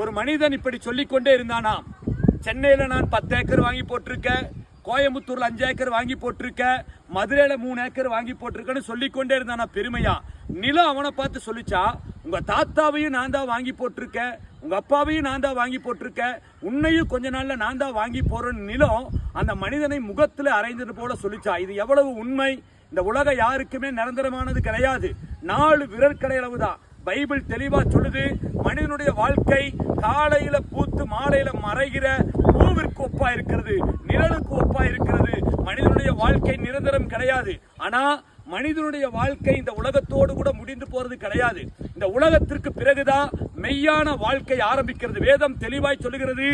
ஒரு மனிதன் இப்படி சொல்லிக்கொண்டே இருந்தானாம். சென்னையில நான் 10 ஏக்கர் வாங்கி போட்டிருக்கேன், கோயம்புத்தூர்ல 5 ஏக்கர் வாங்கி போட்டிருக்கேன், மதுரையில 3 ஏக்கர் வாங்கி போட்டிருக்கேன்னு சொல்லிக்கொண்டே இருந்தானா பெருமையா. நிலம் அவனை பார்த்து சொல்லிச்சா, உங்க தாத்தாவையும் நான் தான் வாங்கி போட்டிருக்கேன், உங்க அப்பாவையும் நான் தான் வாங்கி போட்டிருக்கேன், உன்னையும் கொஞ்ச நாள்ல நான் தான் வாங்கி போறேன்னு நிலம் அந்த மனிதனை முகத்துல அரைந்தது போல சொல்லிச்சா. இது எவ்வளவு உண்மை! இந்த உலகம் யாருக்குமே நிரந்தரமானது கிடையாது. 4 விரற்கடையளவு தான். பைபிள் தெளிவா சொல்லுது, மனிதனுடைய வாழ்க்கை காலையில பூத்து மாலையில மறைகிற பூவிற்கு ஒப்பா இருக்கிறது, நிழலுக்கு ஒப்பா இருக்கிறது. மனிதனுடைய வாழ்க்கை நிரந்தரம் கிடையாது. ஆனா மனிதனுடைய வாழ்க்கை இந்த உலகத்தோடு கூட முடிந்து போறது கிடையாது. இந்த உலகத்திற்கு பிறகுதான் மெய்யான வாழ்க்கை ஆரம்பிக்கிறது. வேதம் தெளிவாய் சொல்லுகிறது,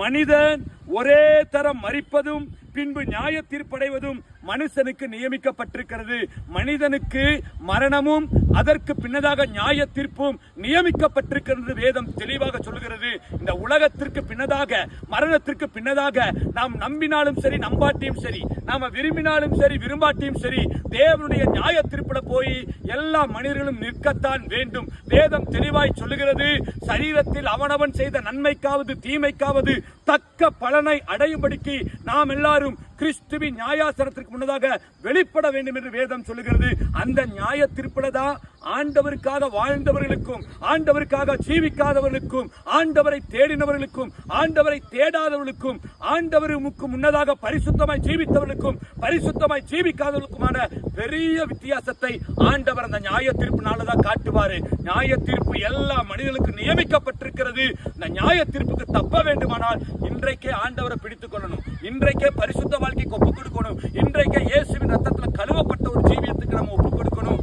மனிதன் ஒரே தரம் மரிப்பதும் பின்பு நியாய தீர்ப்படைவதும் மனுஷனுக்கு நியமிக்கப்பட்டிருக்கிறது. மனிதனுக்கு மரணமும் அதற்கு பின்னதாக நியாய தீர்ப்பும் நியமிக்கப்பட்டிருக்கிறது. வேதம் தெளிவாக சொல்லுகிறது. இந்த உலகத்திற்கு பின்னதாக, மரணத்திற்கு பின்னதாக நாம் நம்பினாலும் சரி நம்பாட்டியும் சரி, நாம விரும்பினாலும் சரி விரும்பாட்டியும் சரி, தேவனுடைய நியாய தீர்ப்புல போய் எல்லா மனிதர்களும் நிற்கத்தான் வேண்டும். வேதம் தெளிவாய் சொல்லுகிறது, சரீரத்தில் அவனவன் செய்த நன்மைக்காவது தீமைக்காவது தக்க பலனை அடையும்படிக்கு நாம் எல்லாரும் கிறிஸ்துவின் நியாயாசனத்திற்கு முன்னதாக வெளிப்பட வேண்டும் என்று வேதம் சொல்லுகிறது. அந்த நியாய தீர்ப்புலதான் ஆண்டவருக்காக வாழ்ந்தவர்களுக்கும், ஆண்டவருக்காக ஜீவிக்காதவர்களுக்கும், ஆண்டவரை தேடினவர்களுக்கும், ஆண்டவரை தேடாதவர்களுக்கும், ஆண்டவருக்கு முன்னதாக பரிசுத்தமாய் ஜீவித்தவர்களுக்கும், பரிசுத்தமாய் ஜீவிக்காதவர்களுக்குமான பெரிய வித்தியாசத்தை ஆண்டவர் அந்த நியாய தீர்ப்புனாலதான் காட்டுவாரு. நியாய தீர்ப்பு எல்லா மனிதர்களுக்கும் நியமிக்கப்பட்டிருக்கிறது. இந்த நியாய தீர்ப்புக்கு தப்ப வேண்டுமானால் இன்றைக்கே ஆண்டவரை பிடித்துக் கொள்ளணும், இன்றைக்கே பரிசுத்த வாழ்க்கைக்கு ஒப்புக் கொடுக்கணும், இன்றைக்கே இயேசுவின் ரத்தத்தில் கழுவப்பட்ட ஒரு ஜீவியத்துக்கு நம்ம ஒப்புக் கொடுக்கணும்.